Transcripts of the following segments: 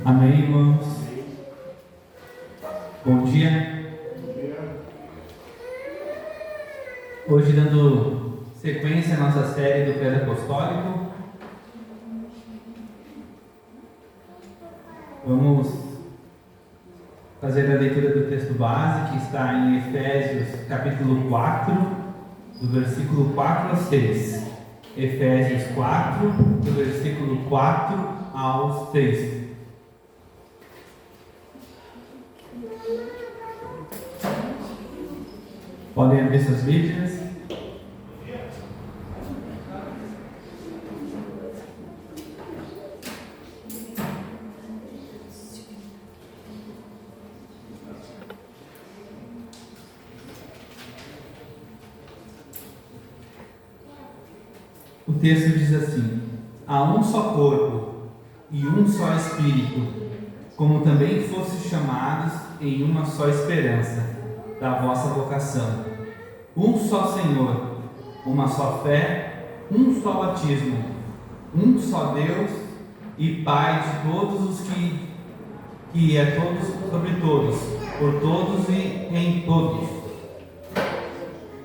Amém, irmãos? Bom dia. Hoje, dando sequência à nossa série do Credo Apostólico, vamos fazer a leitura do texto base, que está em Efésios capítulo 4, do versículo 4 ao 6. Efésios 4, do versículo 4 ao 6. Podem abrir suas Bíblias. O texto diz assim: há um só corpo e um só Espírito, como também fostes chamados em uma só esperança da vossa vocação. Um só Senhor, uma só fé, um só batismo, um só Deus e Pai de todos os que é todos sobre todos, por todos e em todos.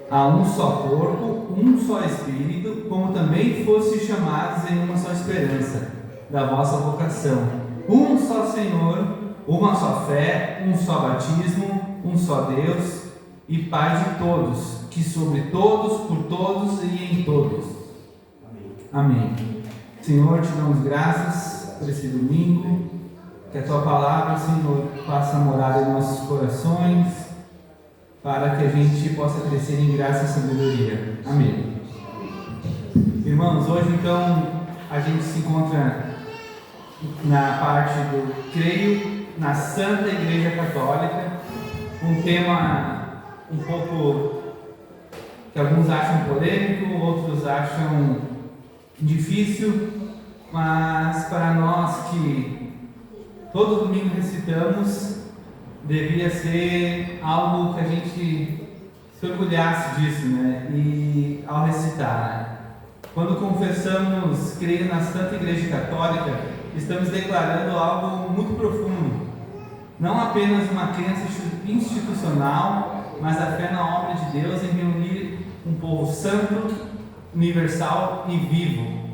Há um só corpo, um só Espírito, como também fostes chamados em uma só esperança da vossa vocação. Um só Senhor, uma só fé, um só batismo, um só Deus e Pai de todos, que sobre todos, por todos e em todos. Amém. Senhor, te damos graças por esse domingo, que a Tua Palavra, Senhor, faça morada em nossos corações, para que a gente possa crescer em graça e sabedoria. Amém. Irmãos, hoje então a gente se encontra na parte do creio na Santa Igreja Católica, um tema um pouco que alguns acham polêmico, outros acham difícil, mas para nós que todo domingo recitamos, devia ser algo que a gente se orgulhasse disso, né? E ao recitar, né? Quando confessamos crer na Santa Igreja Católica, estamos declarando algo muito profundo. Não apenas uma crença institucional, mas a fé na obra de Deus em reunir um povo santo, universal e vivo.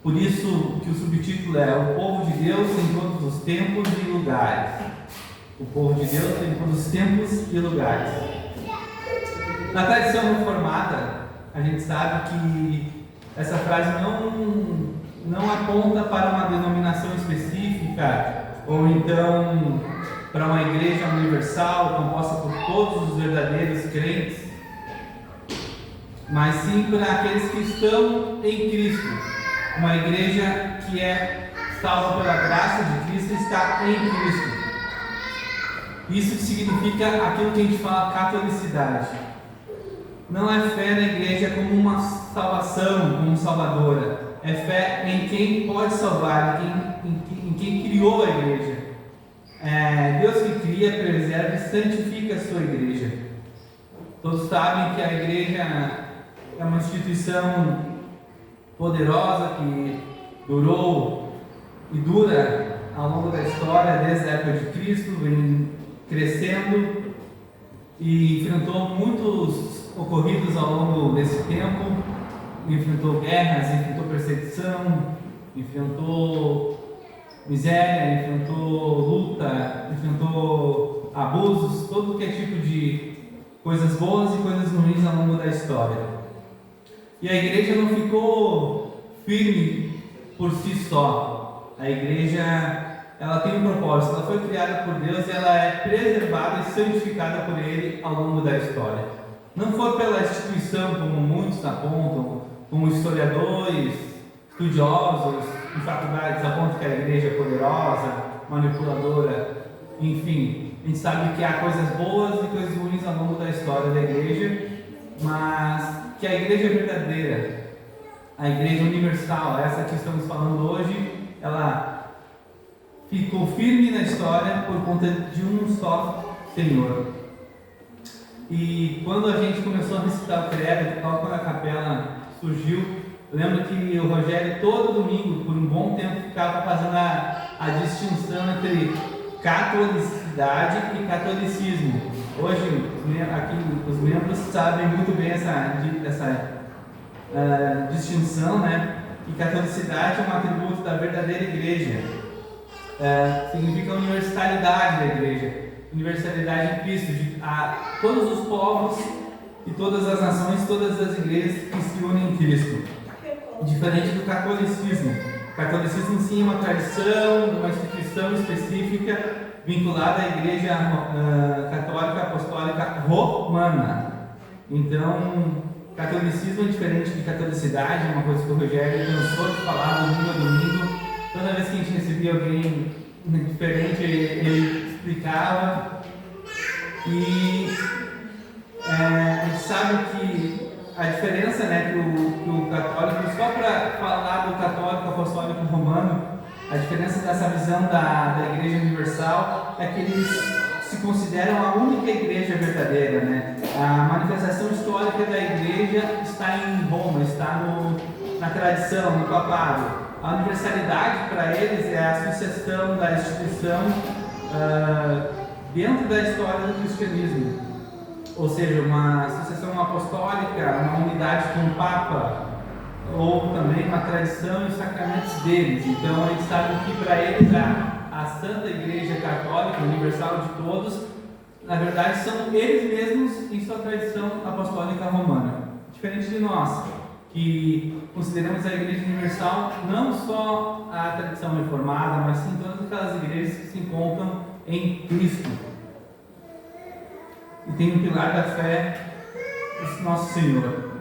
Por isso que o subtítulo é O Povo de Deus em todos os tempos e lugares. O povo de Deus em todos os tempos e lugares. Na tradição reformada, a gente sabe que essa frase não aponta para uma denominação específica, ou então para uma igreja universal composta por todos os verdadeiros crentes, mas sim para aqueles que estão em Cristo. Uma igreja que é salva pela graça de Cristo e está em Cristo. Isso significa aquilo que a gente fala catolicidade. Não é fé na igreja como uma salvação, como salvadora. É fé em quem pode salvar, em quem criou a igreja. Deus que cria, preserva e santifica a sua igreja. Todos sabem que a igreja é uma instituição poderosa que durou e dura ao longo da história, desde a época de Cristo, vem crescendo e enfrentou muitos ocorridos ao longo desse tempo. Enfrentou guerras, enfrentou perseguição, enfrentou miséria, enfrentou luta, enfrentou abusos, todo que é tipo de coisas boas e coisas ruins ao longo da história. E a igreja não ficou firme por si só. A igreja, ela tem um propósito, ela foi criada por Deus e ela é preservada e santificada por Ele ao longo da história. Não foi pela instituição, como muitos apontam, como historiadores, estudiosos em faculdades apontam que a igreja é poderosa, manipuladora, enfim. A gente sabe que há coisas boas e coisas ruins ao longo da história da igreja, mas que a igreja verdadeira, a igreja universal, essa que estamos falando hoje, ela ficou firme na história por conta de um só Senhor. E quando a gente começou a recitar o credo, quando a capela surgiu, eu lembro que o Rogério todo domingo, por um bom tempo, ficava fazendo a a distinção entre catolicidade e catolicismo. Hoje, aqui os membros sabem muito bem essa distinção, né? E catolicidade é um atributo da verdadeira igreja. Significa universalidade da igreja, universalidade de Cristo, a todos os povos e todas as nações, todas as igrejas que se unem em Cristo. Diferente do catolicismo. O catolicismo sim é uma tradição, uma instituição específica vinculada à Igreja Católica Apostólica Romana. Então, catolicismo é diferente de catolicidade, é uma coisa que o Rogério cansou de falar domingo a domingo. Toda vez que a gente recebia alguém diferente, ele explicava. E a gente sabe que a diferença, né, que o católico, só para falar do católico apostólico romano, a diferença dessa visão da Igreja Universal é que eles se consideram a única igreja verdadeira, né? A manifestação histórica da igreja está em Roma, está na tradição, no papado. A universalidade para eles é a sucessão da instituição dentro da história do cristianismo. Ou seja, uma sucessão apostólica, uma unidade com o Papa, ou também uma tradição e os sacramentos deles. Então, a gente sabe que para eles a Santa Igreja Católica, universal de todos, na verdade são eles mesmos em sua tradição apostólica romana. Diferente de nós, que consideramos a Igreja Universal não só a tradição reformada, mas sim todas aquelas igrejas que se encontram em Cristo. E tem um pilar da fé, o nosso Senhor.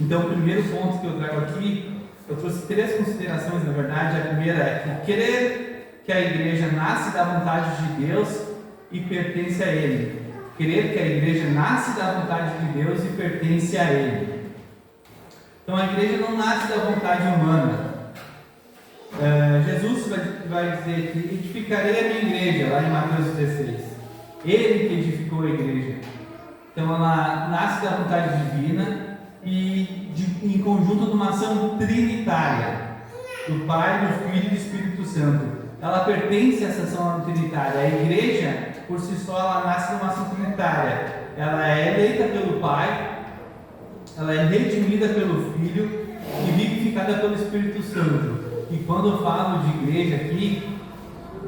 Então, o primeiro ponto que eu trago aqui, eu trouxe 3 considerações, na verdade. A primeira é que crer que a igreja nasce da vontade de Deus e pertence a Ele. Crer que a igreja nasce da vontade de Deus e pertence a Ele. Então, a igreja não nasce da vontade humana. Jesus vai dizer que edificarei a minha igreja, lá em Mateus 16. Ele que edificou a igreja. Então ela nasce da vontade divina e em conjunto de uma ação trinitária do Pai, do Filho e do Espírito Santo. Ela pertence a essa ação trinitária. A igreja, por si só, ela nasce de uma ação trinitária. Ela é eleita pelo Pai, ela é redimida pelo Filho e vivificada pelo Espírito Santo. E quando eu falo de igreja aqui,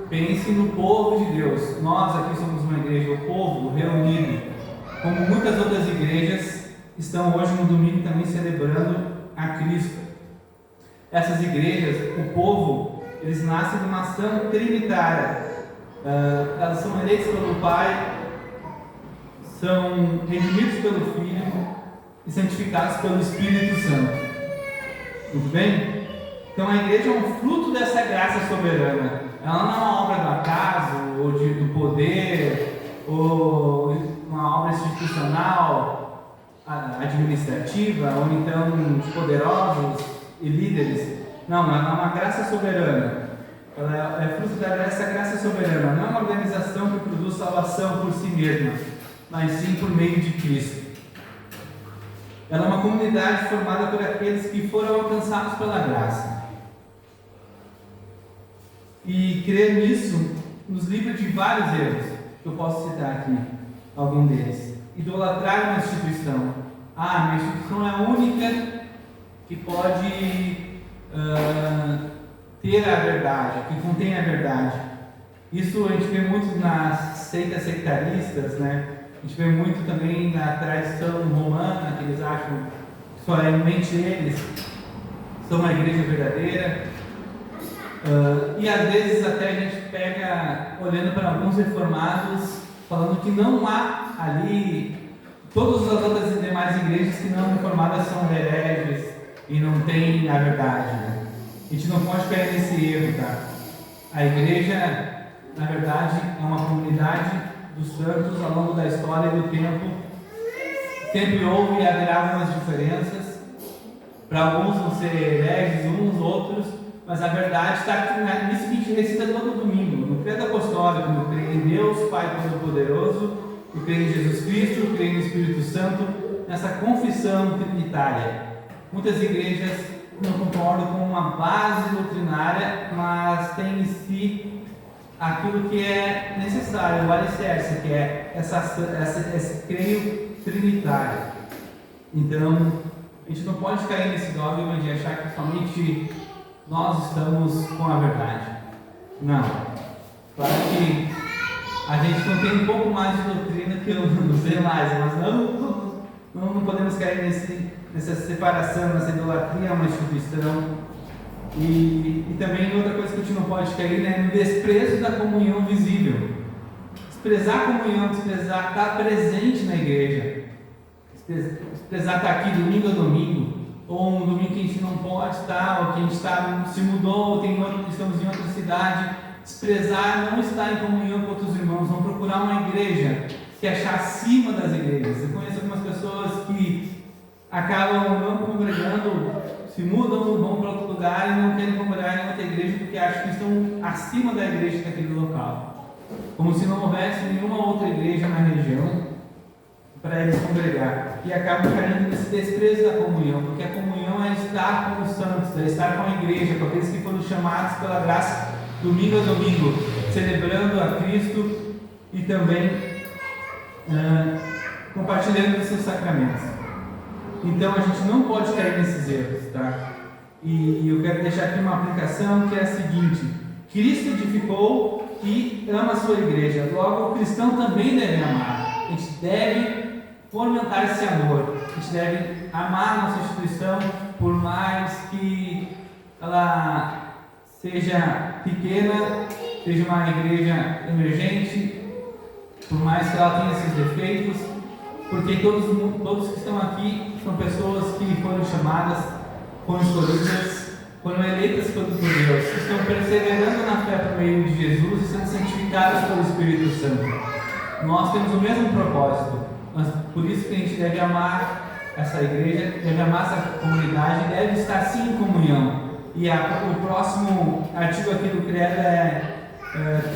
pense no povo de Deus. Nós aqui somos uma igreja, o povo reunido, como muitas outras igrejas estão hoje no domingo também celebrando a Cristo. Essas igrejas, o povo, eles nascem de uma ação trinitária. Elas são eleitas pelo Pai, são redimidos pelo Filho e santificados pelo Espírito Santo. Muito bem? Então a igreja é um fruto dessa graça soberana. Ela não é uma obra do acaso, ou do poder, ou uma obra institucional, administrativa, ou então de poderosos e líderes. Não, ela é uma graça soberana. Ela é fruto dessa graça soberana. Não é uma organização que produz salvação por si mesma, mas sim por meio de Cristo. Ela é uma comunidade formada por aqueles que foram alcançados pela graça. E crer nisso nos livra de vários erros, que eu posso citar aqui, algum deles. Idolatrar uma instituição. Minha instituição é a única que pode ter a verdade, que contém a verdade. Isso a gente vê muito nas seitas sectaristas, né? A gente vê muito também na tradição romana, que eles acham que somente eles são a igreja verdadeira. E às vezes até a gente pega, olhando para alguns reformados, falando que não há ali, todas as outras demais igrejas que não reformadas são hereges e não têm a verdade, né? A gente não pode cair nesse erro, tá? A igreja, na verdade, é uma comunidade dos santos ao longo da história e do tempo. Sempre houve e haverá algumas diferenças. Para alguns vão ser hereges, uns, outros, mas a verdade está nisso que a gente recita todo domingo, no credo apostólico, no creio em Deus, Pai Todo-Poderoso, no creio em Jesus Cristo, no creio no Espírito Santo, nessa confissão trinitária. Muitas igrejas não concordo com uma base doutrinária, mas tem em si aquilo que é necessário, o alicerce, que é esse creio trinitário. Então, a gente não pode cair nesse dogma de achar que somente nós estamos com a verdade. Não. Claro que a gente não tem um pouco mais de doutrina que eu não sei mais, mas não podemos cair nessa separação, nessa idolatria a uma instituição. E também outra coisa que a gente não pode cair, né, no desprezo da comunhão visível. Desprezar a comunhão, desprezar estar presente na igreja, desprezar estar aqui domingo a domingo, ou um domingo que a gente não pode estar, ou que a gente se mudou, ou estamos em outra cidade. Desprezar não estar em comunhão com outros irmãos, não procurar uma igreja, se achar acima das igrejas. Eu conheço algumas pessoas que acabam não congregando, se mudam, vão para outro lugar e não querem congregar em outra igreja porque acham que estão acima da igreja daquele local, como se não houvesse nenhuma outra igreja na região para eles congregar, e acabam caindo nesse desprezo da comunhão, porque a comunhão é estar com os santos, é estar com a igreja, com aqueles que foram chamados pela graça domingo a domingo, celebrando a Cristo e também compartilhando os seus sacramentos. Então a gente não pode cair nesses erros, tá? E eu quero deixar aqui uma aplicação que é a seguinte: Cristo edificou e ama a sua igreja, logo o cristão também deve amar. A gente deve fomentar esse amor, a gente deve amar a nossa instituição, por mais que ela seja pequena, seja uma igreja emergente, por mais que ela tenha esses defeitos, porque todos que estão aqui são pessoas que foram chamadas, foram escolhidas, foram eleitas por Deus, que estão perseverando na fé por meio de Jesus e sendo santificadas pelo Espírito Santo. Nós temos o mesmo propósito, mas por isso que a gente deve amar essa igreja, deve amar essa comunidade, deve estar sim em comunhão. E o próximo artigo aqui do credo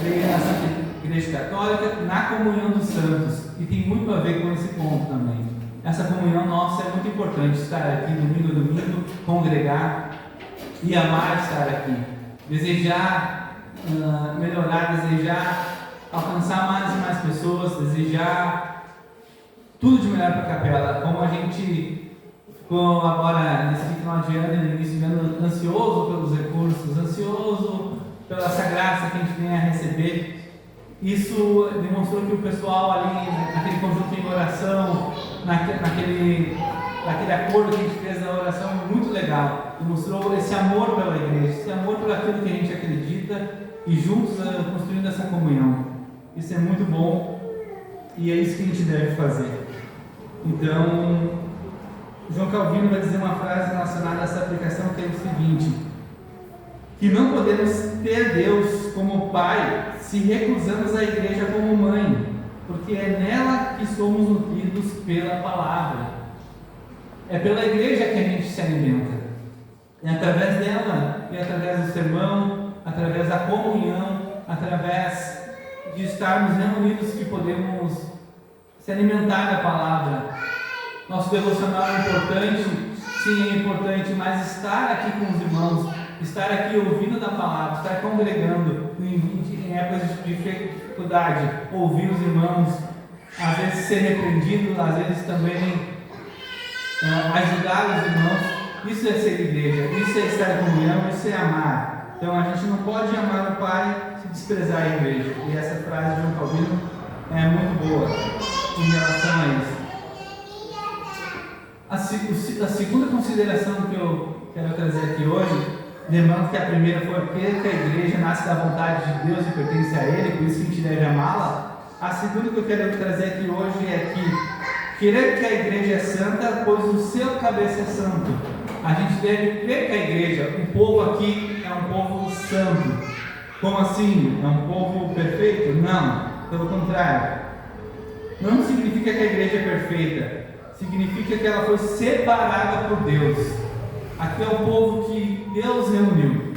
crer na Santa Igreja Católica, na comunhão dos santos, e tem muito a ver com esse ponto também. Essa comunhão nossa é muito importante, estar aqui domingo a domingo, congregar e amar estar aqui, desejar melhorar, desejar alcançar mais e mais pessoas, desejar tudo de melhor para a capela, como a gente ficou agora nesse final de ano, no início de ano, ansioso pelos recursos, ansioso pela essa graça que a gente vem a receber. Isso demonstrou que o pessoal ali, naquele conjunto em oração, naquele acordo que a gente fez na oração, muito legal. Demonstrou esse amor pela igreja, esse amor por aquilo que a gente acredita e juntos construindo essa comunhão. Isso é muito bom e é isso que a gente deve fazer. Então, João Calvino vai dizer uma frase relacionada a essa aplicação que é o seguinte: que não podemos ter Deus como Pai se recusamos a igreja como mãe, porque é nela que somos nutridos pela palavra. É pela igreja que a gente se alimenta. É através dela, e através do sermão, através da comunhão, através de estarmos reunidos que podemos se alimentar da palavra. Nosso devocional é importante, sim, é importante, mas estar aqui com os irmãos, estar aqui ouvindo da palavra, estar congregando em épocas de dificuldade, ouvir os irmãos, às vezes ser repreendido, às vezes também ajudar os irmãos, isso é ser igreja, isso é estar em comunhão, isso é amar. Então a gente não pode amar o Pai se desprezar a igreja, e essa frase de João Calvino é muito boa em relação a isso. A segunda consideração que eu quero trazer aqui hoje, lembrando que a primeira foi que a igreja nasce da vontade de Deus e pertence a Ele, por isso que a gente deve amá-la. A segunda que eu quero trazer aqui hoje é que querer que a igreja é santa, pois o seu cabeça é santo. A gente deve crer que a igreja, o povo aqui é um povo santo. Como assim? É um povo perfeito? Não, pelo contrário. Não significa que a igreja é perfeita, significa que ela foi separada por Deus. Aqui é o povo que Deus reuniu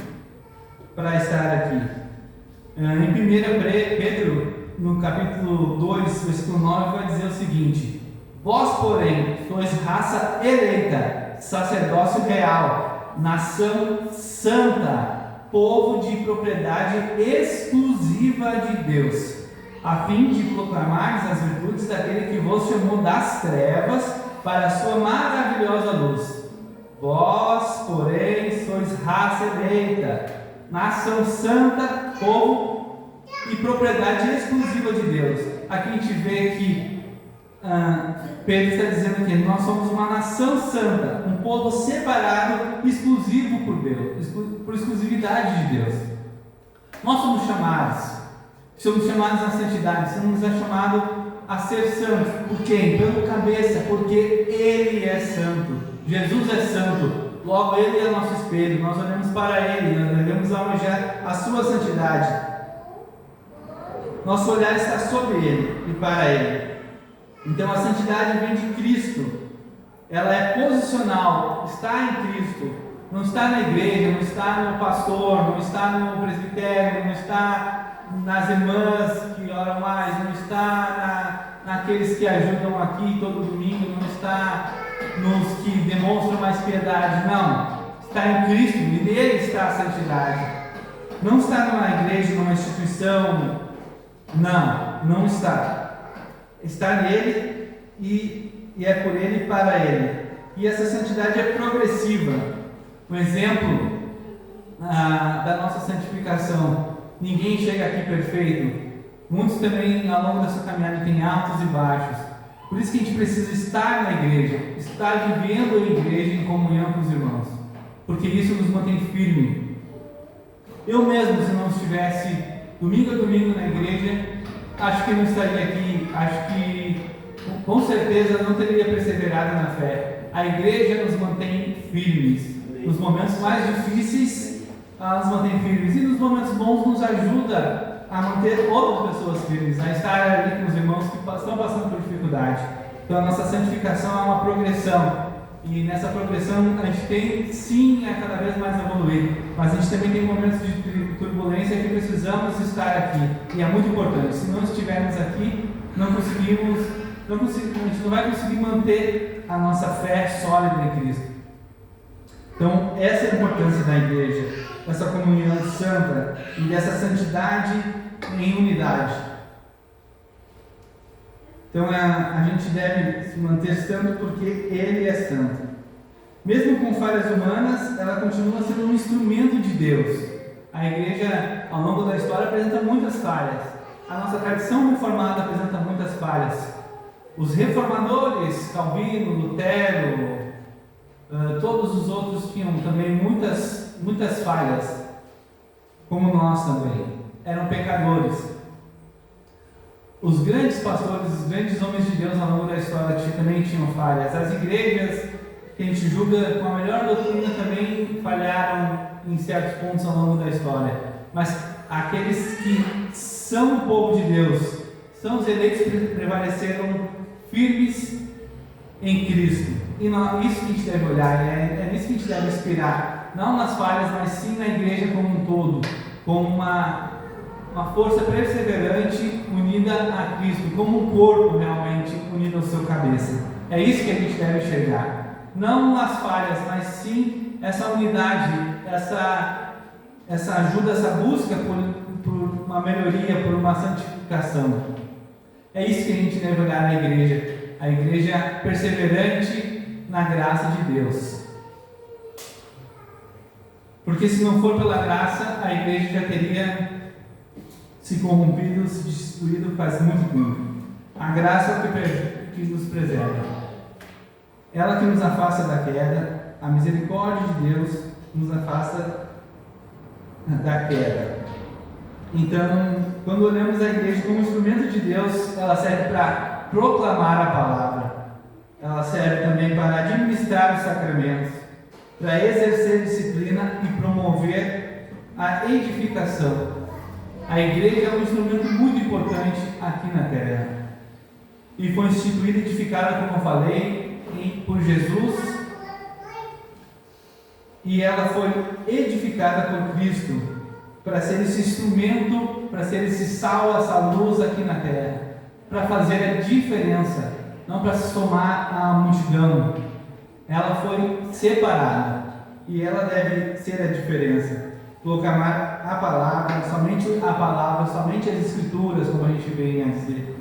para estar aqui. Em 1 Pedro, no capítulo 2, versículo 9, vai dizer o seguinte: vós, porém, sois raça eleita, sacerdócio real, nação santa, povo de propriedade exclusiva de Deus, a fim de proclamar as virtudes daquele que vos chamou das trevas para a sua maravilhosa luz. Vós, porém, sois raça eleita, nação santa, povo e propriedade exclusiva de Deus. Aqui a gente vê que Pedro está dizendo que nós somos uma nação santa, um povo separado, exclusivo por Deus, por exclusividade de Deus. Nós somos chamados à santidade, somos chamados a ser santos. Por quem? Pelo cabeça, porque Ele é santo. Jesus é santo, logo Ele é nosso espelho, nós olhamos para Ele, nós devemos almejar a sua santidade. Nosso olhar está sobre Ele e para Ele. Então a santidade vem de Cristo, ela é posicional, está em Cristo, não está na igreja, não está no pastor, não está no presbitério, não está nas irmãs que oram mais, não está naqueles que ajudam aqui todo domingo, não está nos que demonstram mais piedade, não, está em Cristo e nele está a santidade. Não está numa igreja, numa instituição, não está. Está nele e é por ele e para ele. E essa santidade é progressiva. Um exemplo da nossa santificação: ninguém chega aqui perfeito. Muitos também ao longo da sua caminhada têm altos e baixos. Por isso que a gente precisa estar na igreja, estar vivendo a igreja em comunhão com os irmãos, porque isso nos mantém firme. Eu mesmo, se não estivesse domingo a domingo na igreja, acho que não estaria aqui, acho que com certeza não teria perseverado na fé. A igreja nos mantém firmes. Nos momentos mais difíceis, ela nos mantém firmes. E nos momentos bons nos ajuda a manter outras pessoas firmes, a estar ali com os irmãos que estão passando por dificuldade. Então a nossa santificação é uma progressão. E nessa progressão a gente tem sim a cada vez mais evoluir, mas a gente também tem momentos de turbulência que precisamos estar aqui, e é muito importante. Se não estivermos aqui, a gente não vai conseguir manter a nossa fé sólida em Cristo. Então essa é a importância da igreja, dessa comunhão santa e dessa santidade em unidade. Então a gente deve se manter santo porque Ele é santo. Mesmo com falhas humanas, ela continua sendo um instrumento de Deus. A igreja, ao longo da história, apresenta muitas falhas. A nossa tradição reformada apresenta muitas falhas. Os reformadores, Calvino, Lutero, todos os outros tinham também muitas falhas, como nós também. Eram pecadores. Os grandes pastores, os grandes homens de Deus ao longo da história também tinham falhas. As igrejas que a gente julga com a melhor doutrina também falharam em certos pontos ao longo da história. Mas aqueles que são o povo de Deus, são os eleitos que prevaleceram firmes em Cristo. E isso que a gente deve olhar, é nisso que a gente deve inspirar. Não nas falhas, mas sim na igreja como um todo, como uma força perseverante unida a Cristo, como um corpo realmente unido ao seu cabeça. É isso que a gente deve enxergar. Não as falhas, mas sim essa unidade, essa ajuda, essa busca por uma melhoria, por uma santificação. É isso que a gente deve olhar na igreja. A igreja perseverante na graça de Deus. Porque se não for pela graça, a igreja já teria se corrompido, se destruído faz muito tempo. A graça é o que nos preserva. Ela que nos afasta da queda, a misericórdia de Deus nos afasta da queda. Então, quando olhamos a igreja como instrumento de Deus, ela serve para proclamar a palavra. Ela serve também para administrar os sacramentos, para exercer disciplina e promover a edificação. A igreja é um instrumento muito importante aqui na terra. E foi instituída e edificada, como eu falei, por Jesus. E ela foi edificada por Cristo para ser esse instrumento, para ser esse sal, essa luz aqui na terra, para fazer a diferença, não para se somar à multidão. Ela foi separada. e ela deve ser a diferença. Proclamar a palavra, somente as escrituras, como a gente vem a dizer.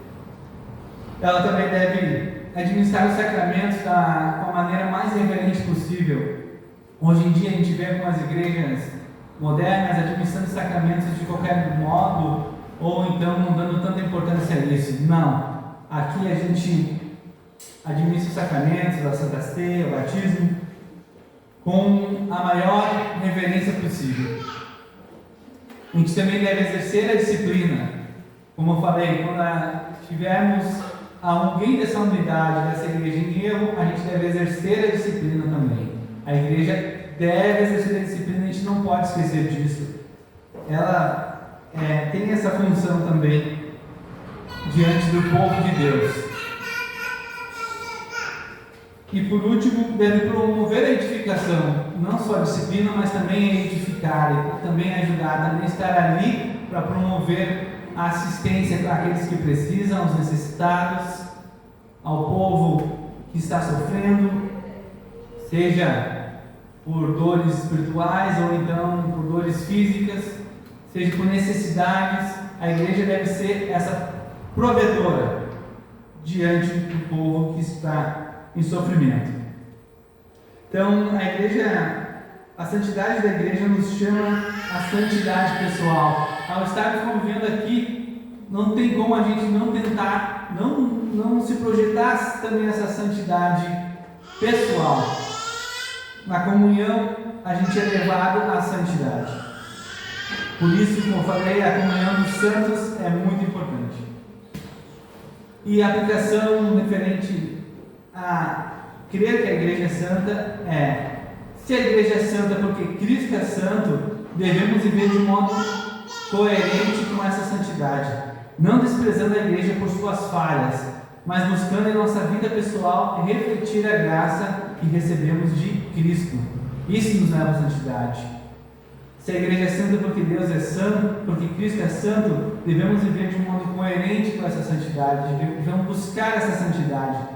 Ela também deve administrar os sacramentos com a maneira mais reverente possível. Hoje em dia a gente vê algumas igrejas modernas administrando sacramentos de qualquer modo, ou então não dando tanta importância a isso. Não. Aqui a gente administra os sacramentos, a Santa Ceia, o batismo, com a maior reverência possível. A gente também deve exercer a disciplina. Como eu falei, quando tivermos alguém dessa unidade, dessa igreja em erro, a gente deve exercer a disciplina também. A igreja deve exercer a disciplina, a gente não pode esquecer disso. Ela tem essa função também diante do povo de Deus. E por último, deve promover a edificação, não só a disciplina, mas também a edificar, e também ajudar, também estar ali para promover a assistência para aqueles que precisam, aos necessitados, ao povo que está sofrendo, seja por dores espirituais ou então por dores físicas, seja por necessidades. A igreja deve ser essa provedora diante do povo que está em sofrimento. Então, a santidade da igreja nos chama a santidade pessoal. Ao estarmos convivendo aqui, não tem como a gente não tentar, não se projetar também essa santidade pessoal. Na comunhão, a gente é levado à santidade. Por isso, como eu falei, a comunhão dos santos é muito importante. E a aplicação referente a crer que a igreja é santa se a igreja é santa porque Cristo é santo, devemos viver de modo coerente com essa santidade, não desprezando a igreja por suas falhas, mas buscando em nossa vida pessoal refletir a graça que recebemos de Cristo. Isso nos leva à santidade. Se a igreja é santa porque Deus é santo, porque Cristo é santo, devemos viver de um modo coerente com essa santidade, devemos buscar essa santidade.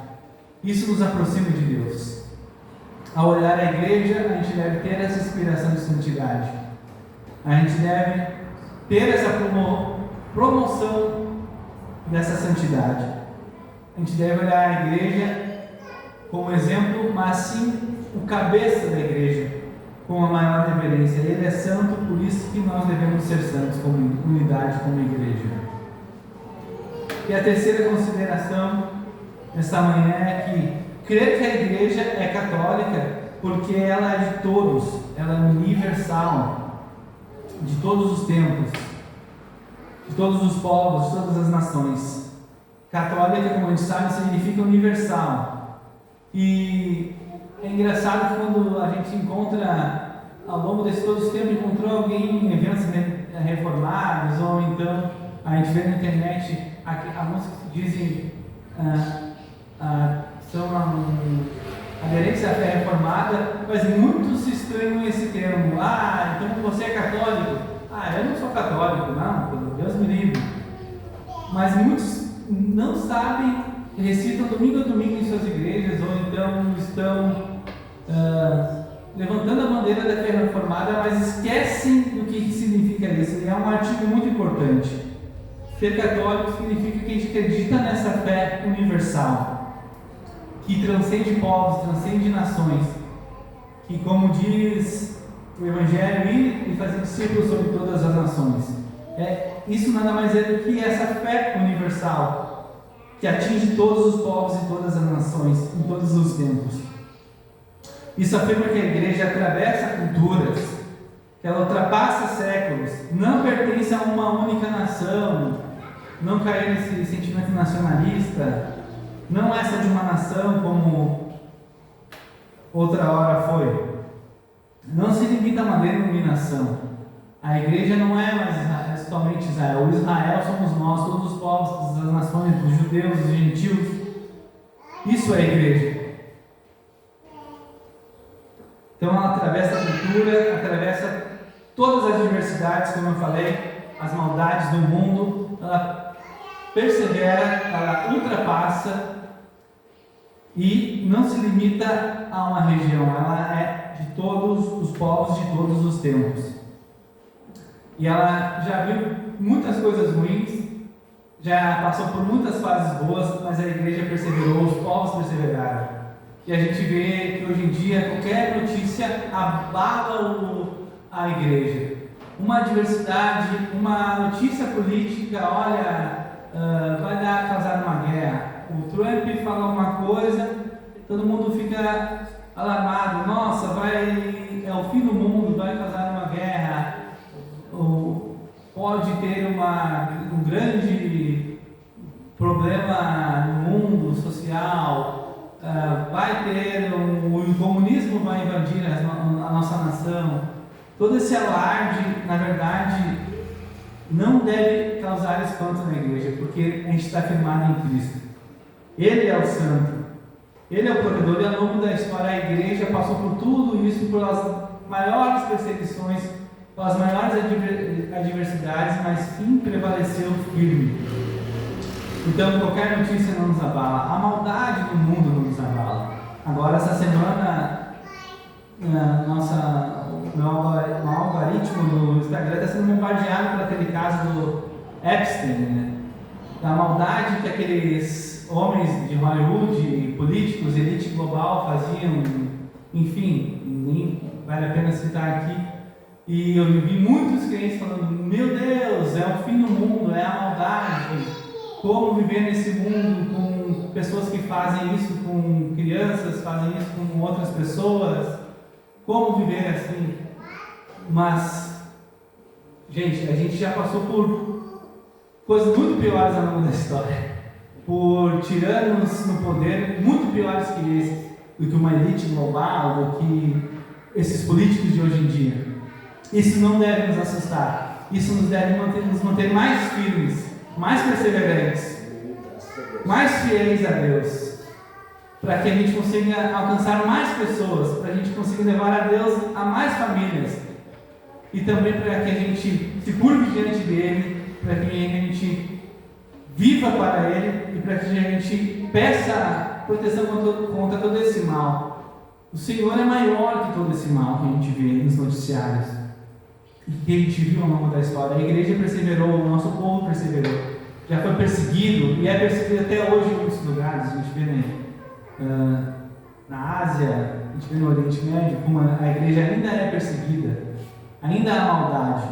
Isso nos aproxima de Deus. Ao olhar a igreja, a gente deve ter essa inspiração de santidade. A gente deve ter essa promoção dessa santidade. A gente deve olhar a igreja como exemplo, mas sim o cabeça da igreja, com a maior reverência. Ele é santo, por isso que nós devemos ser santos como unidade, como igreja. E a terceira consideração nesta manhã é que crer que a igreja é católica porque ela é de todos, ela é universal, de todos os tempos, de todos os povos, de todas as nações. Católica, como a gente sabe, significa universal. E é engraçado que quando a gente encontra, ao longo desse todo esse tempo, encontrou alguém em eventos reformados, ou então a gente vê na internet alguns que dizem são aderentes à fé reformada, mas muitos se estranham esse termo. Então você é católico? Eu não sou católico, não, Deus me livre. Mas muitos não sabem, recitam domingo a domingo em suas igrejas, ou então estão levantando a bandeira da fé reformada, mas esquecem do que significa isso. E é um artigo muito importante. Ser católico significa que a gente acredita nessa fé universal, que transcende povos, transcende nações, que, como diz o Evangelho, ir e fazer discípulos sobre todas as nações. Isso nada mais é do que essa fé universal, que atinge todos os povos e todas as nações, em todos os tempos. Isso afirma que a igreja atravessa culturas, que ela ultrapassa séculos, não pertence a uma única nação, não cair nesse sentimento nacionalista, não essa de uma nação como outra hora foi. Não se limita a uma denominação. A igreja não é mais somente Israel. O Israel somos nós, todos os povos, todas as nações, os judeus, os gentios. Isso é a igreja. Então ela atravessa a cultura, atravessa todas as diversidades, como eu falei, as maldades do mundo. Ela persevera, ela ultrapassa e não se limita a uma região, ela é de todos os povos de todos os tempos. E ela já viu muitas coisas ruins, já passou por muitas fases boas, mas a igreja perseverou, os povos perseveraram. E a gente vê que hoje em dia qualquer notícia abala a igreja. Uma adversidade, uma notícia política, olha, vai causar uma guerra. O Trump fala uma coisa, todo mundo fica alarmado. Nossa, é o fim do mundo, vai causar uma guerra. Pode ter um grande problema no mundo social, vai ter o comunismo vai invadir a nossa nação. Todo esse alarde, na verdade, não deve causar espanto na igreja, porque a gente está firmado em Cristo. Ele é o santo, Ele é o provedor, e ao longo da história a igreja passou por tudo isso, pelas maiores perseguições, pelas maiores adversidades, mas fim prevaleceu firme. Então qualquer notícia não nos abala, a maldade do mundo não nos abala. Agora essa semana, meu algoritmo do Instagram está sendo bombardeado por aquele caso do Epstein, né? Da maldade que aqueles homens de Hollywood, políticos, elite global faziam, enfim, nem vale a pena citar aqui. E eu vi muitos crentes falando: meu Deus, é o fim do mundo, é a maldade. Como viver nesse mundo com pessoas que fazem isso com crianças, fazem isso com outras pessoas? Como viver assim? Mas, gente, a gente já passou por coisas muito piores ao longo da história, por tiranos no poder muito piores que esses, do que uma elite global, do que esses políticos de hoje em dia. Isso não deve nos assustar, isso nos deve nos manter mais firmes, mais perseverantes, mais fiéis a Deus, para que a gente consiga alcançar mais pessoas, para a gente conseguir levar a Deus a mais famílias, e também para que a gente se curve diante dele, para que a gente viva para ele e para que a gente peça proteção contra todo esse mal. O Senhor é maior que todo esse mal que a gente vê nos noticiários e que a gente viu ao longo da história. A igreja perseverou, o nosso povo perseverou, já foi perseguido e é perseguido até hoje em muitos lugares. A gente vê na Ásia, a gente vê no Oriente Médio como a igreja ainda é perseguida, ainda há maldade,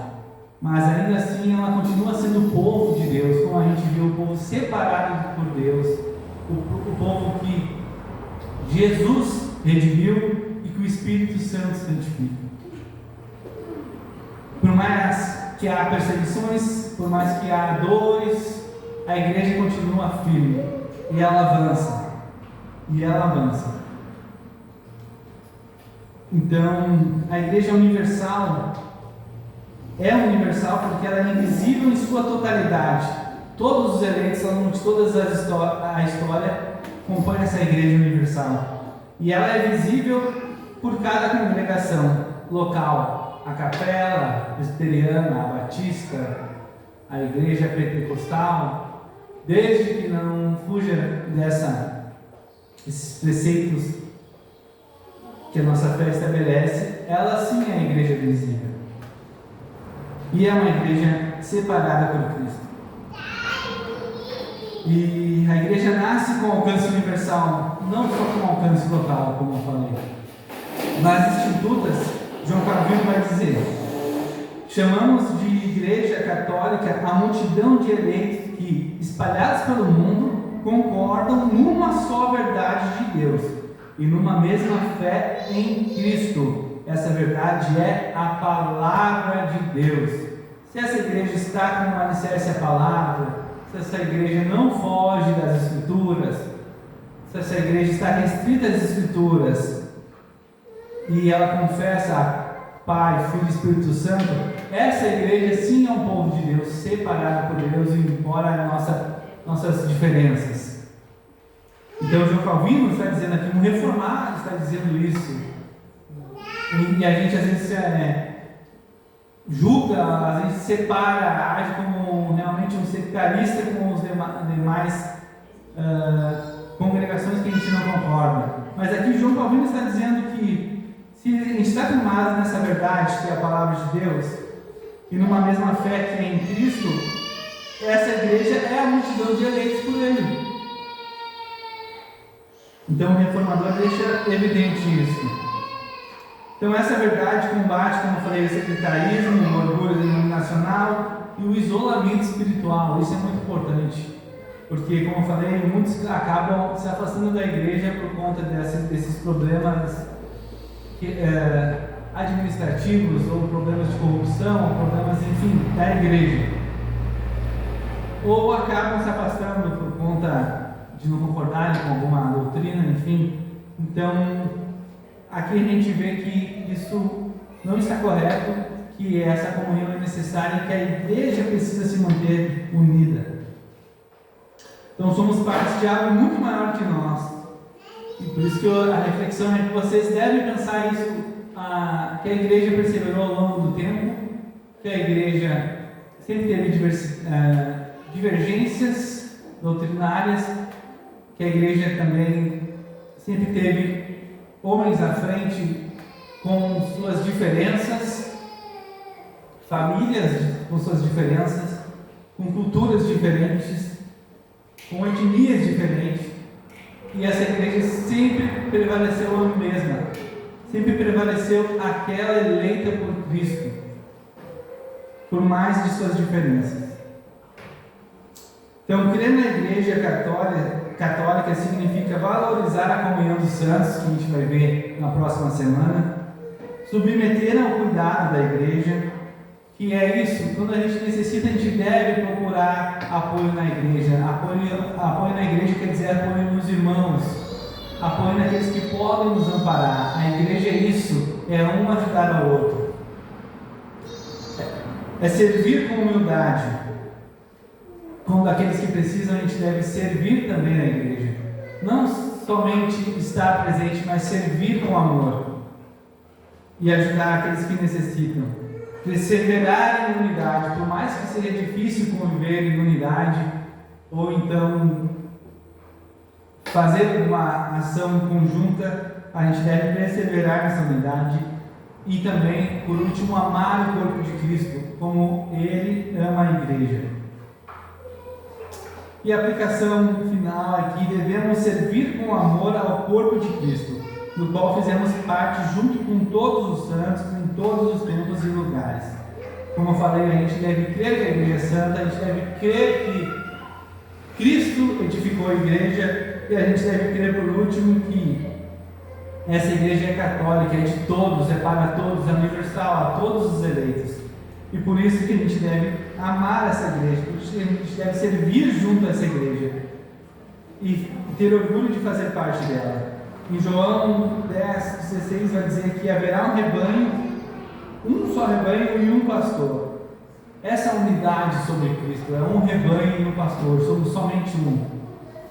mas ainda assim ela continua sendo o povo de Deus, como a gente viu, o povo separado por Deus, o povo que Jesus redimiu e que o Espírito Santo santifica. Por mais que há perseguições, por mais que há dores, a igreja continua firme e ela avança. E ela avança. Então, a igreja universal é universal porque ela é invisível em sua totalidade. Todos os eleitos, ao longo de toda a história, compõem essa igreja universal. E ela é visível por cada congregação local. A capela, a presbiteriana, a batista, a igreja pentecostal, desde que não fuja esses preceitos que a nossa fé estabelece, ela sim é a igreja visível. E é uma igreja separada por Cristo. E a igreja nasce com alcance universal, não só com alcance local, como eu falei. Nas Escrituras, João Calvino vai dizer: chamamos de igreja católica a multidão de eleitos que, espalhados pelo mundo, concordam numa só verdade de Deus e numa mesma fé em Cristo. Essa verdade é a palavra de Deus. Se essa igreja está com o alicerce a palavra, se essa igreja não foge das Escrituras, se essa igreja está restrita às Escrituras e ela confessa Pai, Filho e Espírito Santo, essa igreja sim é um povo de Deus, separado por Deus, embora nossas diferenças. Então João Calvino está dizendo aqui, um reformado está dizendo isso. E a gente às vezes julga, às vezes separa, age como realmente um sectarista com os demais congregações que a gente não concorda. Mas aqui João Calvino está dizendo que Se a gente está firmado nessa verdade, que é a palavra de Deus, e numa mesma fé que é em Cristo, essa igreja é a multidão de eleitos por Ele. Então o reformador deixa evidente isso. Então essa verdade combate, como eu falei, o secretarismo, o orgulho denominacional e o isolamento espiritual. Isso é muito importante, porque, como eu falei, muitos acabam se afastando da igreja por conta desses problemas administrativos, ou problemas de corrupção, ou problemas, enfim, da igreja. Ou acabam se afastando por conta de não concordarem com alguma doutrina, enfim. Então, aqui a gente vê que isso não está correto, que essa comunhão é necessária e que a igreja precisa se manter unida. Então somos parte de algo muito maior que nós. E por isso que a reflexão é que vocês devem pensar isso, que a igreja perseverou ao longo do tempo, que a igreja sempre teve divergências doutrinárias, que a igreja também sempre teve homens à frente com suas diferenças, famílias com suas diferenças, com culturas diferentes, com etnias diferentes, e essa igreja sempre prevaleceu a mesma, sempre prevaleceu aquela eleita por Cristo, por mais de suas diferenças. Então, crer na igreja católica significa valorizar a comunhão dos santos, que a gente vai ver na próxima semana, submeter ao cuidado da igreja, que é isso, quando a gente necessita, a gente deve procurar apoio na igreja. Apoio na igreja quer dizer apoio nos irmãos, apoio naqueles que podem nos amparar. A igreja é isso, é um ajudar ao outro, é servir com humildade. Quando aqueles que precisam, a gente deve servir também na igreja, não somente estar presente, mas servir com amor e ajudar aqueles que necessitam. Perseverar em unidade, por mais que seja difícil conviver em unidade, ou então fazer uma ação conjunta, a gente deve perseverar nessa unidade e também, por último, amar o corpo de Cristo, como Ele ama a igreja. E a aplicação final aqui: devemos servir com amor ao corpo de Cristo, do qual fizemos parte junto com todos os santos, em todos os tempos e lugares. Como eu falei, a gente deve crer que a igreja é santa, a gente deve crer que Cristo edificou a igreja, e a gente deve crer, por último, que essa igreja é católica, é de todos, é para todos, é universal, a todos os eleitos. E por isso que a gente deve amar essa igreja, por isso que a gente deve servir junto a essa igreja e ter orgulho de fazer parte dela. Em João 10:16 vai dizer que haverá um rebanho, um só rebanho e um pastor. Essa unidade sobre Cristo é um rebanho e um pastor, somos somente um.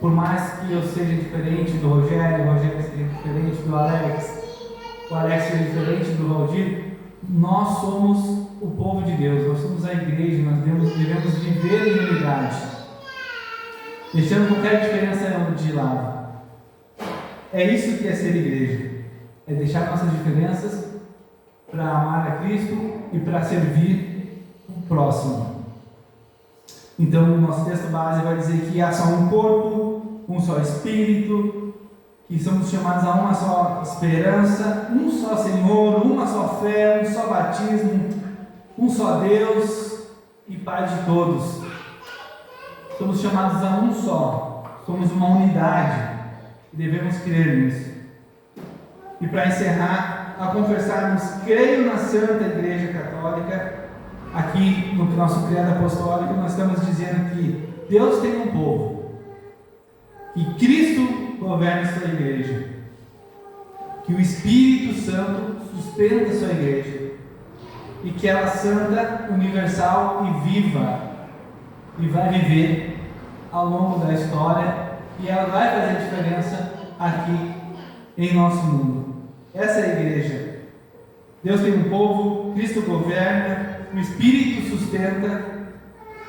Por mais que eu seja diferente do Rogério, o Rogério seja diferente do Alex, o Alex seja diferente do Valdir, nós somos o povo de Deus, nós somos a igreja, nós devemos viver em unidade, deixando qualquer diferença de lado. É isso que é ser igreja, é deixar nossas diferenças para amar a Cristo e para servir o próximo. Então, o nosso texto base vai dizer que há só um corpo, um só Espírito, que somos chamados a uma só esperança, um só Senhor, uma só fé, um só batismo, um só Deus e Pai de todos. Somos chamados a um só, somos uma unidade. Devemos crer nisso. E para encerrar, ao confessarmos creio na Santa Igreja Católica, aqui no nosso credo apostólico, nós estamos dizendo que Deus tem um povo, que Cristo governa sua igreja, que o Espírito Santo sustenta sua igreja, e que ela é santa, universal e viva, e vai viver ao longo da história, e ela vai fazer diferença aqui em nosso mundo. Essa é a igreja. Deus tem um povo, Cristo governa, o Espírito sustenta,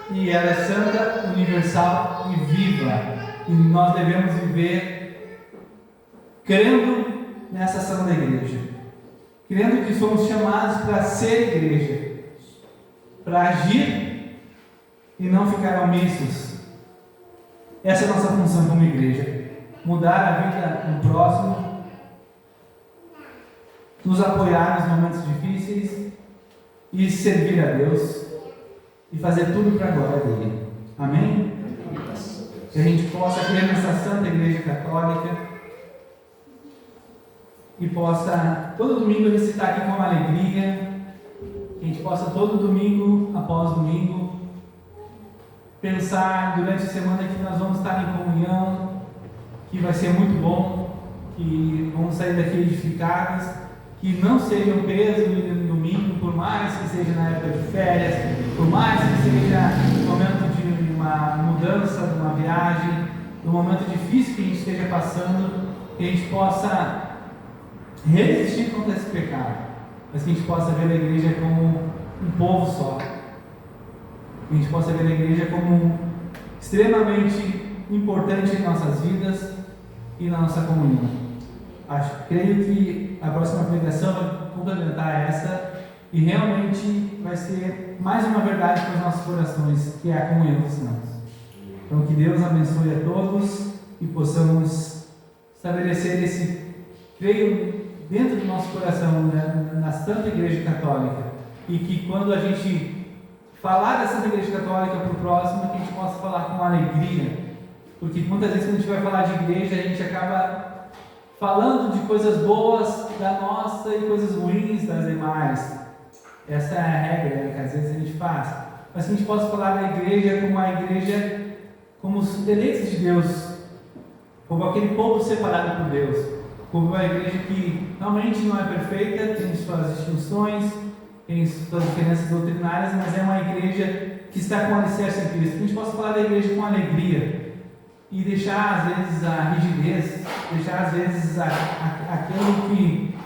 e ela é santa, universal e viva. E nós devemos viver crendo nessa ação da igreja. crendo que somos chamados para ser igreja, para agir e não ficar omissos. Essa é a nossa função como igreja: mudar a vida do próximo, nos apoiar nos momentos difíceis e servir a Deus e fazer tudo para a glória dele. Amém? Que a gente possa crer nessa Santa Igreja Católica e possa todo domingo recitar aqui com alegria, que a gente possa todo domingo após domingo pensar durante a semana que nós vamos estar em comunhão, que vai ser muito bom, que vamos sair daqui edificados, que não seja um peso no domingo, por mais que seja na época de férias, por mais que seja no momento de uma mudança, de uma viagem, no momento difícil que a gente esteja passando, que a gente possa resistir contra esse pecado, mas que a gente possa ver a igreja como um povo só, que a gente possa ver a igreja como extremamente importante em nossas vidas e na nossa comunhão. Creio que a próxima pregação vai complementar essa e realmente vai ser mais uma verdade para os nossos corações, que é a comunhão dos santos. Então que Deus abençoe a todos e possamos estabelecer esse, creio, dentro do nosso coração, na Santa Igreja Católica, e que quando a gente falar da Santa Igreja Católica para o próximo, que a gente possa falar com alegria, porque muitas vezes quando a gente vai falar de igreja, a gente acaba falando de coisas boas da nossa e coisas ruins das demais. Essa é a regra, né, que às vezes a gente faz, mas que a gente possa falar da igreja como a igreja, como os eleitos de Deus, como aquele povo separado por Deus, como uma igreja que realmente não é perfeita, tem suas distinções, tem suas diferenças doutrinárias, mas é uma igreja que está com alicerce em Cristo. Que a gente possa falar da igreja com alegria e deixar às vezes a rigidez, deixar às vezes aquilo que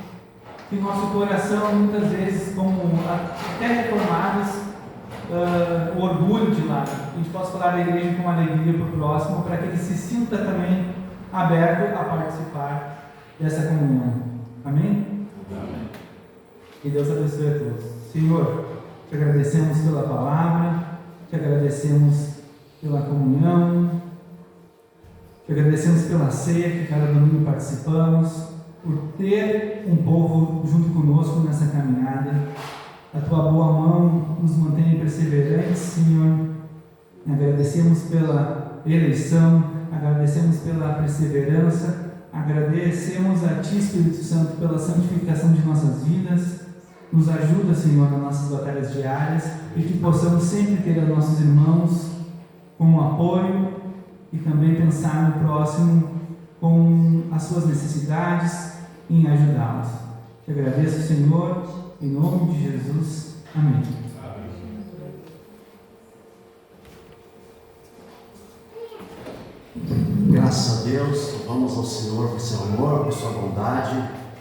nosso coração muitas vezes, como até reformados, o orgulho de lado. Que a gente possa falar da igreja com alegria para o próximo, para que ele se sinta também aberto a participar dessa comunhão. Amém? Amém. Que Deus abençoe a todos. Senhor, te agradecemos pela palavra, te agradecemos pela comunhão, te agradecemos pela ceia que cada domingo participamos, por ter um povo junto conosco nessa caminhada. A tua boa mão nos mantém perseverantes, Senhor. Agradecemos pela eleição, agradecemos pela perseverança. Agradecemos a Ti, Espírito Santo, pela santificação de nossas vidas. Nos ajuda, Senhor, nas nossas batalhas diárias e que possamos sempre ter a nossos irmãos como apoio e também pensar no próximo com as suas necessidades e em ajudá-los. Te agradeço, Senhor, em nome de Jesus. Amém. Graças a Deus, louvamos ao Senhor por seu amor, por sua bondade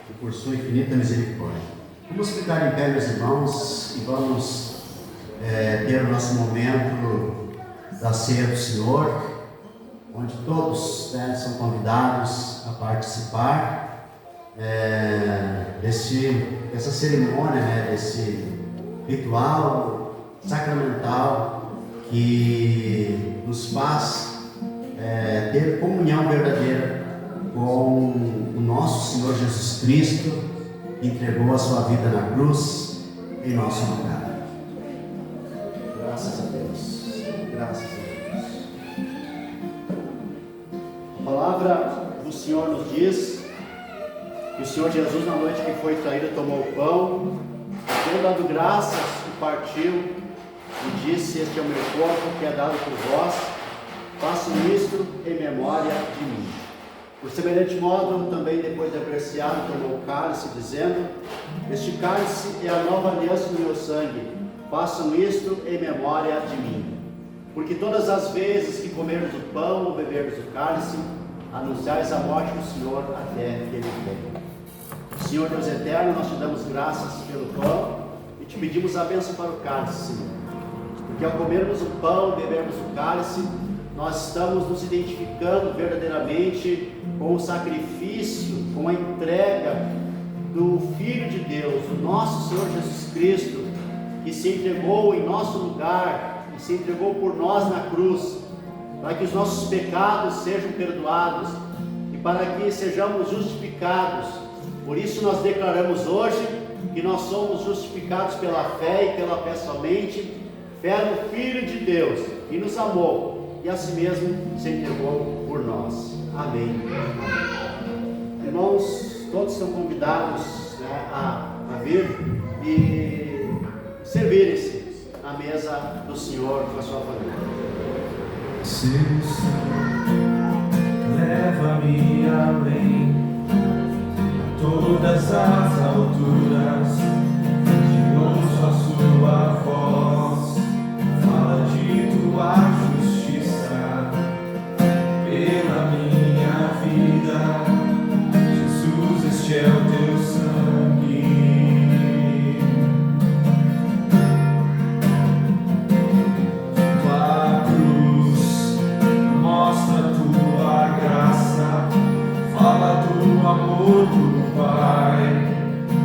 e por sua infinita misericórdia. Vamos ficar em pé, meus irmãos, e vamos ter o nosso momento da ceia do Senhor, onde todos são convidados a participar dessa cerimônia, desse ritual sacramental que nos faz ter comunhão verdadeira com o nosso Senhor Jesus Cristo, que entregou a sua vida na cruz em nosso lugar. Graças a Deus. Graças a Deus. A palavra do Senhor nos diz que o Senhor Jesus, na noite que foi traído, tomou o pão, tendo dado graças, o partiu e disse: este é o meu corpo que é dado por vós, façam isto em memória de mim. Por semelhante modo, também depois de apreciado, tomou o cálice, dizendo: este cálice é a nova aliança do meu sangue, façam isto em memória de mim. Porque todas as vezes que comermos o pão ou bebermos o cálice, anunciais a morte do Senhor até que Ele venha. Senhor Deus eterno, nós te damos graças pelo pão e te pedimos a bênção para o cálice, Senhor. Porque ao comermos o pão, bebermos o cálice, nós estamos nos identificando verdadeiramente com o sacrifício, com a entrega do Filho de Deus, o nosso Senhor Jesus Cristo, que se entregou em nosso lugar, e se entregou por nós na cruz, para que os nossos pecados sejam perdoados e para que sejamos justificados. Por isso nós declaramos hoje que nós somos justificados pela fé e pela fé somente, fé no Filho de Deus, que nos amou e a si mesmo se entregou por nós. Amém. Irmãos, todos são convidados, né, a vir e servirem-se à mesa do Senhor com a sua família. Seu sangue leva-me além, a todas as alturas, que ouço a sua voz, fala de tua justiça, pela minha vida, Jesus, este é o teu sangue. Tua cruz mostra tua graça, fala do amor do Pai,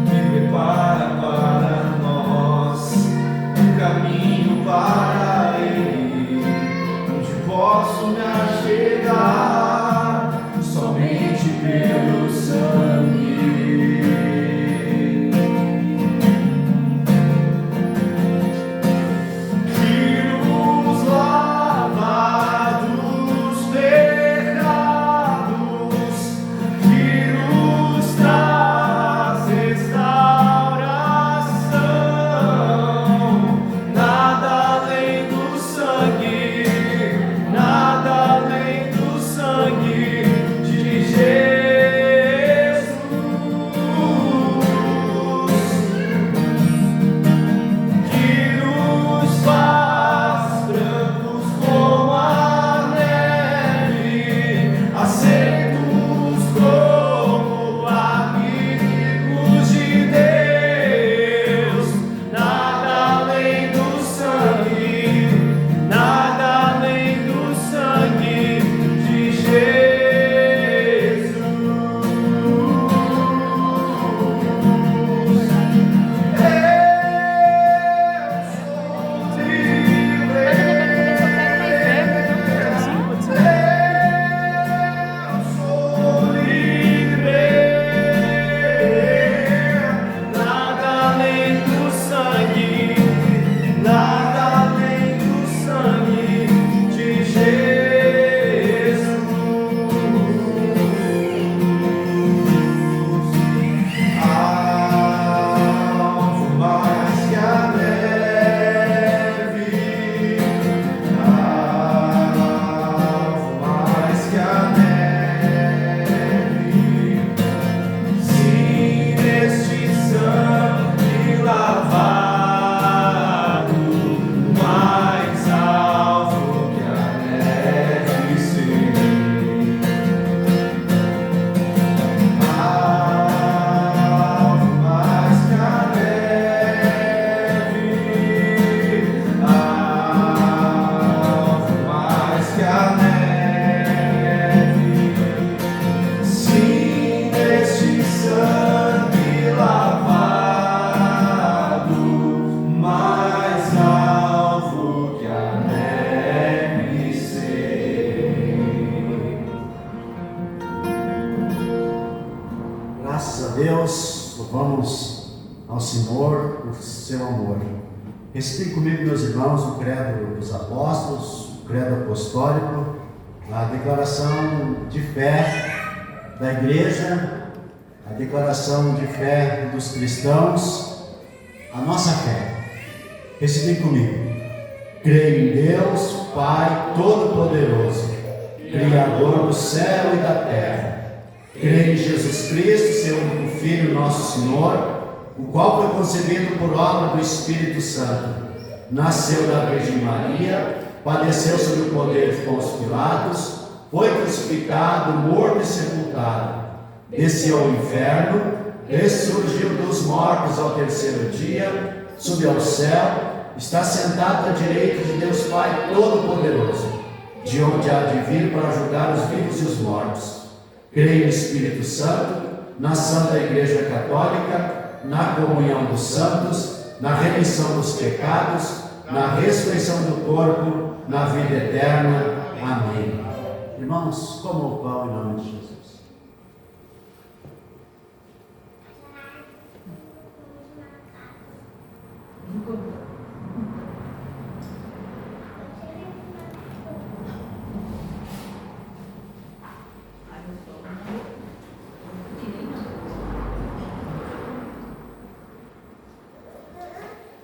me prepara para nós um caminho para Ele, onde posso me achegar somente pelo sangue. Recitem comigo, meus irmãos, o credo dos apóstolos, o credo apostólico, a declaração de fé da igreja, a declaração de fé dos cristãos, a nossa fé. Recitem comigo. Creio em Deus, Pai Todo-Poderoso, Criador do céu e da terra. Creio em Jesus Cristo, seu único Filho, nosso Senhor, o qual foi concebido por obra do Espírito Santo, nasceu da Virgem Maria, padeceu sob o poder de Pôncio Pilatos, foi crucificado, morto e sepultado, desceu ao inferno, ressurgiu dos mortos ao terceiro dia, subiu ao céu, está sentado à direita de Deus Pai Todo-Poderoso, de onde há de vir para julgar os vivos e os mortos. Creio no Espírito Santo, na Santa Igreja Católica, na comunhão dos santos, na remissão dos pecados, na ressurreição do corpo, na vida eterna. Amém. Irmãos, comam o pão em nome de Jesus.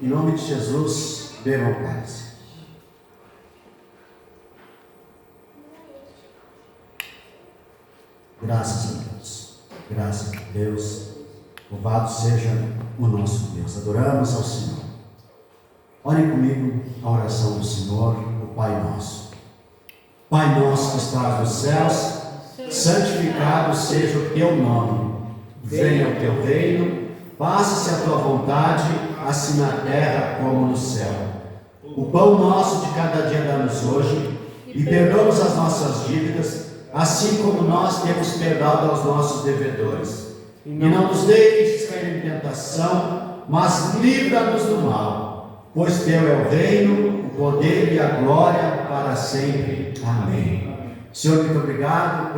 Em nome de Jesus, bebam o cálice. Graças a Deus, graças a Deus, louvado seja o nosso Deus, adoramos ao Senhor. Olhem comigo a oração do Senhor, o Pai Nosso. Pai nosso que estás nos céus, santificado seja o teu nome, venha o teu reino, faça-se a tua vontade, assim na terra como no céu. O pão nosso de cada dia dá-nos hoje, e perdoa-nos as nossas dívidas, assim como nós temos perdoado aos nossos devedores. E não nos deixes cair em tentação, mas livra-nos do mal, pois teu é o reino, o poder e a glória para sempre. Amém. Senhor, muito obrigado.